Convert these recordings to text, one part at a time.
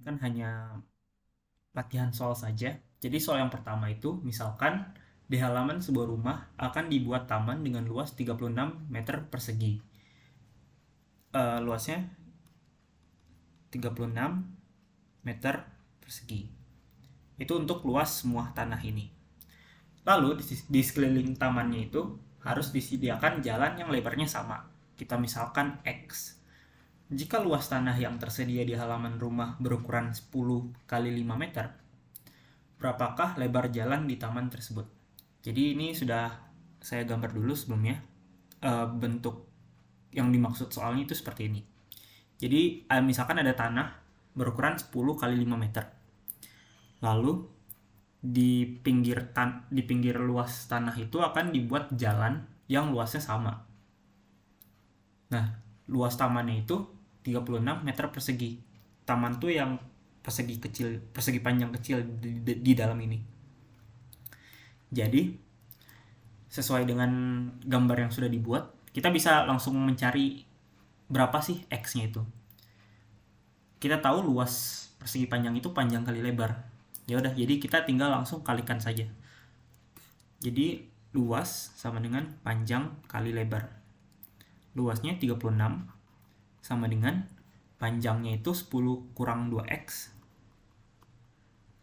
kan hanya latihan soal saja. Jadi soal yang pertama itu, misalkan di halaman sebuah rumah akan dibuat taman dengan luas 36 meter persegi. Luasnya 36 meter persegi. Itu untuk luas semua tanah ini. Lalu di sekeliling tamannya itu harus disediakan jalan yang lebarnya sama. Kita misalkan X. Jika luas tanah yang tersedia di halaman rumah berukuran 10 kali 5 meter, berapakah lebar jalan di taman tersebut? Jadi ini sudah saya gambar dulu sebelumnya. Bentuk yang dimaksud soalnya itu seperti ini. Jadi misalkan ada tanah berukuran 10 kali 5 meter. Lalu di pinggir luas tanah itu akan dibuat jalan yang luasnya sama. Nah, luas tamannya itu 36 meter persegi. Taman tuh yang persegi panjang kecil di dalam ini. Jadi, sesuai dengan gambar yang sudah dibuat, kita bisa langsung mencari berapa sih X-nya itu. Kita tahu luas persegi panjang itu panjang kali lebar. Ya udah, jadi kita tinggal langsung kalikan saja. Jadi luas sama dengan panjang kali lebar. Luasnya 36 sama dengan panjangnya itu 10 kurang 2x.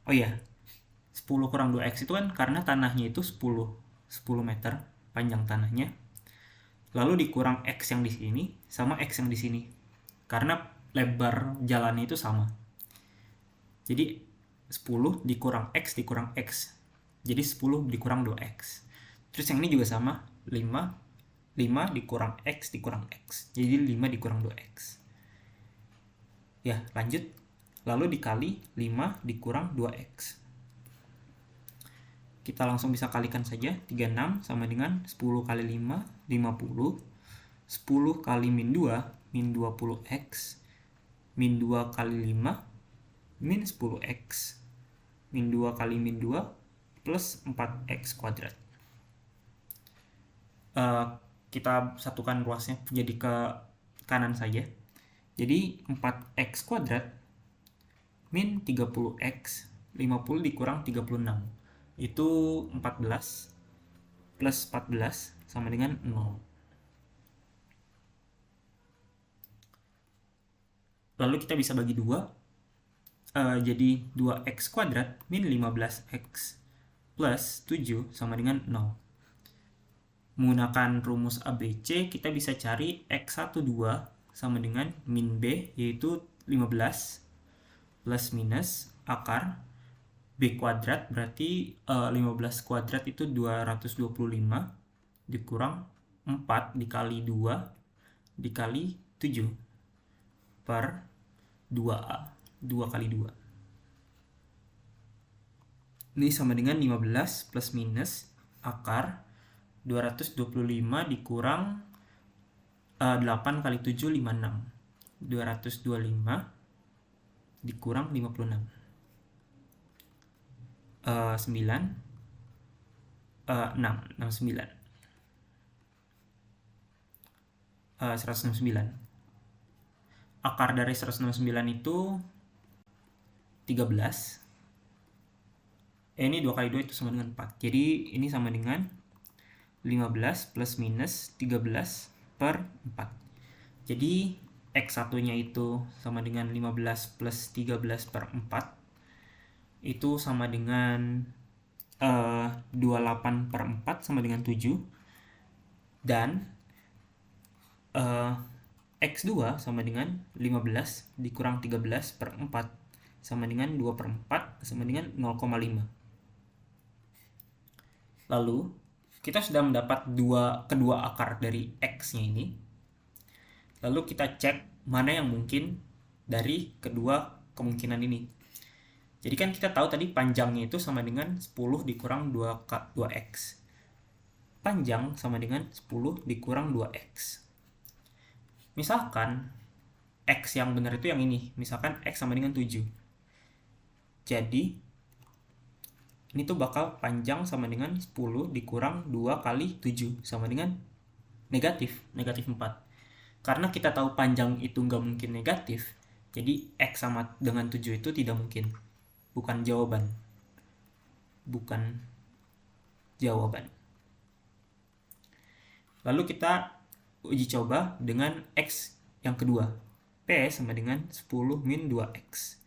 Oh iya, 10 kurang 2x itu kan karena tanahnya itu 10 meter panjang tanahnya. Lalu dikurang x yang di sini sama x yang di sini. Karena lebar jalannya itu sama. Jadi 10 dikurang x dikurang x. Jadi 10 dikurang 2x. Terus yang ini juga sama. 5 dikurang x dikurang x. Jadi 5 dikurang 2x. Ya, lanjut. Lalu dikali 5 dikurang 2x. Kita langsung bisa kalikan saja. 36 sama dengan 10 kali 5, 50. 10 kali min 2, min 20x. Min 2 kali 5, min 10x. Min 2 kali min 2 plus 4x kuadrat. Kita satukan ruasnya jadi ke kanan saja. Jadi 4x kuadrat min 30x. 50 dikurang 36. Itu 14 plus 14 sama dengan 0. Lalu kita bisa bagi 2. Jadi 2x kuadrat min 15x plus 7 sama dengan 0. Menggunakan rumus ABC, kita bisa cari x12 sama dengan min b, yaitu 15 plus minus akar b kuadrat, berarti 15 kuadrat itu 225 dikurang 4 dikali 2 dikali 7 per 2a. 2 kali 2. Ini sama dengan 15 plus minus akar 225 dikurang 8 kali 7, 56. 225 dikurang 56. 9. 69. 169. Akar dari 169 itu 13. Ini 2 kali 2 itu sama dengan 4. Jadi ini sama dengan 15 plus minus 13 per 4. Jadi X1 nya itu sama dengan 15 plus 13 per 4. Itu sama dengan 28 per 4 sama dengan 7. Dan X2 sama dengan 15 dikurang 13 per 4 sama dengan 2 per 4 sama dengan 0,5. Lalu, kita sudah mendapat kedua akar dari X-nya ini. Lalu kita cek mana yang mungkin dari kedua kemungkinan ini. Jadi kan kita tahu tadi panjangnya itu sama dengan 10 dikurang 2x. Panjang sama dengan 10 dikurang 2x. Misalkan X yang benar itu yang ini. Misalkan X sama dengan 7. Jadi, ini tuh bakal panjang sama dengan 10 dikurang 2 kali 7. Sama dengan negatif 4. Karena kita tahu panjang itu nggak mungkin negatif, Jadi X sama dengan 7 itu tidak mungkin. Bukan jawaban. Bukan jawaban. Lalu kita uji coba dengan X yang kedua. P sama dengan 10 min 2X.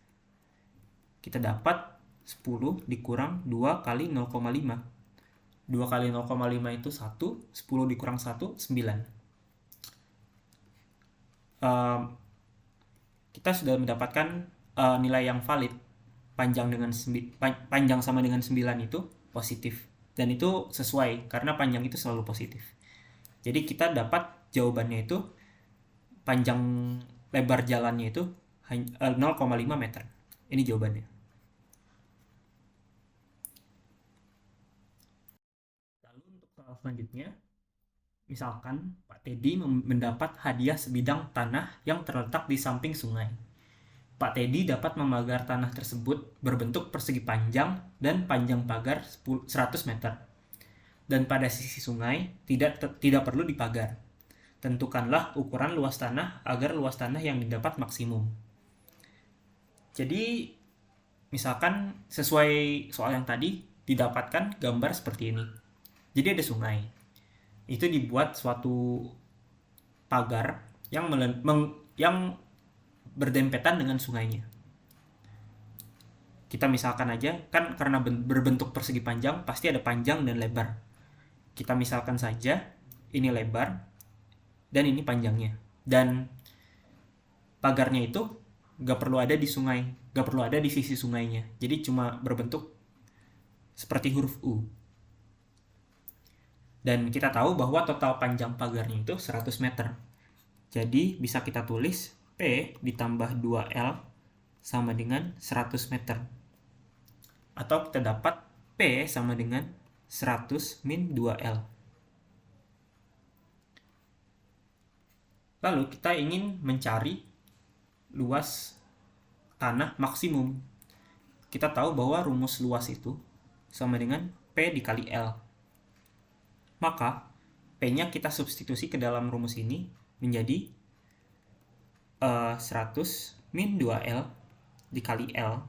Kita dapat 10 dikurang 2 kali 0,5. 2 kali 0,5 itu 1. 10 dikurang 1, 9. Kita sudah mendapatkan nilai yang valid. Panjang sama dengan 9 itu positif. Dan itu sesuai karena panjang itu selalu positif. Jadi kita dapat jawabannya itu panjang lebar jalannya itu 0,5 meter. Ini jawabannya. Lalu untuk soal selanjutnya, misalkan Pak Teddy mendapat hadiah sebidang tanah yang terletak di samping sungai. Pak Teddy dapat memagar tanah tersebut berbentuk persegi panjang dan panjang pagar 100 meter. Dan pada sisi sungai tidak perlu dipagar. Tentukanlah ukuran luas tanah agar luas tanah yang didapat maksimum. Jadi misalkan sesuai soal yang tadi didapatkan gambar seperti ini. Jadi ada sungai. Itu dibuat suatu pagar yang berdempetan dengan sungainya. Kita misalkan aja, kan karena berbentuk persegi panjang pasti ada panjang dan lebar. Kita misalkan saja ini lebar dan ini panjangnya. Dan pagarnya itu gak perlu ada di sungai, gak perlu ada di sisi sungainya. Jadi cuma berbentuk seperti huruf U. Dan kita tahu bahwa total panjang pagarnya itu 100 meter. Jadi bisa kita tulis P ditambah 2L sama dengan 100 meter. Atau kita dapat P sama dengan 100 min 2L. Lalu kita ingin mencari luas tanah maksimum. Kita tahu bahwa rumus luas itu sama dengan P dikali L. Maka P-nya kita substitusi ke dalam rumus ini menjadi 100 min 2L dikali L.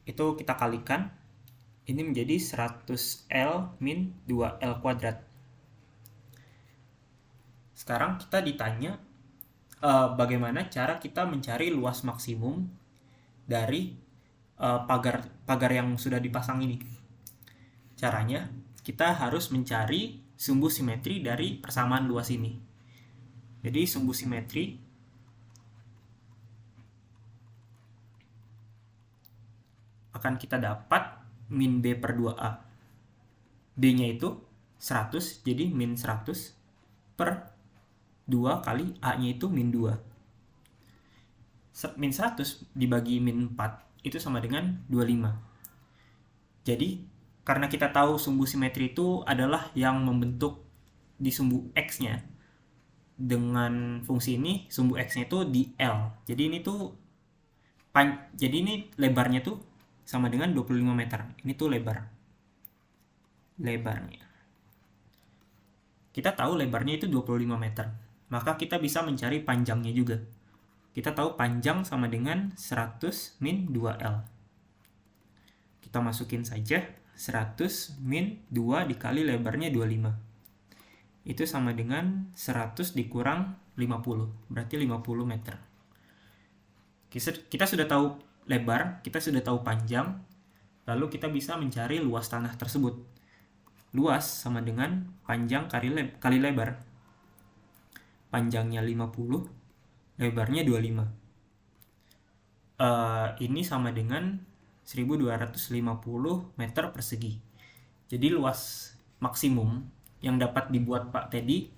Itu kita kalikan. Ini menjadi 100L min 2L kuadrat. Sekarang kita ditanya bagaimana cara kita mencari luas maksimum dari pagar yang sudah dipasang ini. Caranya, kita harus mencari sumbu simetri dari persamaan luas ini. Jadi sumbu simetri akan kita dapat min B per 2A. B-nya itu 100, jadi min 100 per 2 kali A-nya itu min 2. Min 100 dibagi min 4 itu sama dengan 25. Jadi, karena kita tahu sumbu simetri itu adalah yang membentuk di sumbu X-nya, dengan fungsi ini, sumbu X-nya itu di L. Jadi ini tuh jadi ini lebarnya tuh sama dengan 25 meter. Ini tuh lebarnya. Kita tahu lebarnya itu 25 meter. Maka kita bisa mencari panjangnya juga. Kita tahu panjang sama dengan 100 min 2L. Kita masukin saja 100 min 2 dikali lebarnya 25. Itu sama dengan 100 dikurang 50. Berarti 50 meter. Kita sudah tahu lebar, kita sudah tahu panjang, lalu kita bisa mencari luas tanah tersebut. Luas sama dengan panjang kali lebar. Panjangnya 50, lebarnya 25. Ini sama dengan 1250 meter persegi. Jadi luas maksimum yang dapat dibuat Pak Teddy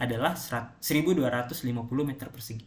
adalah 1250 meter persegi.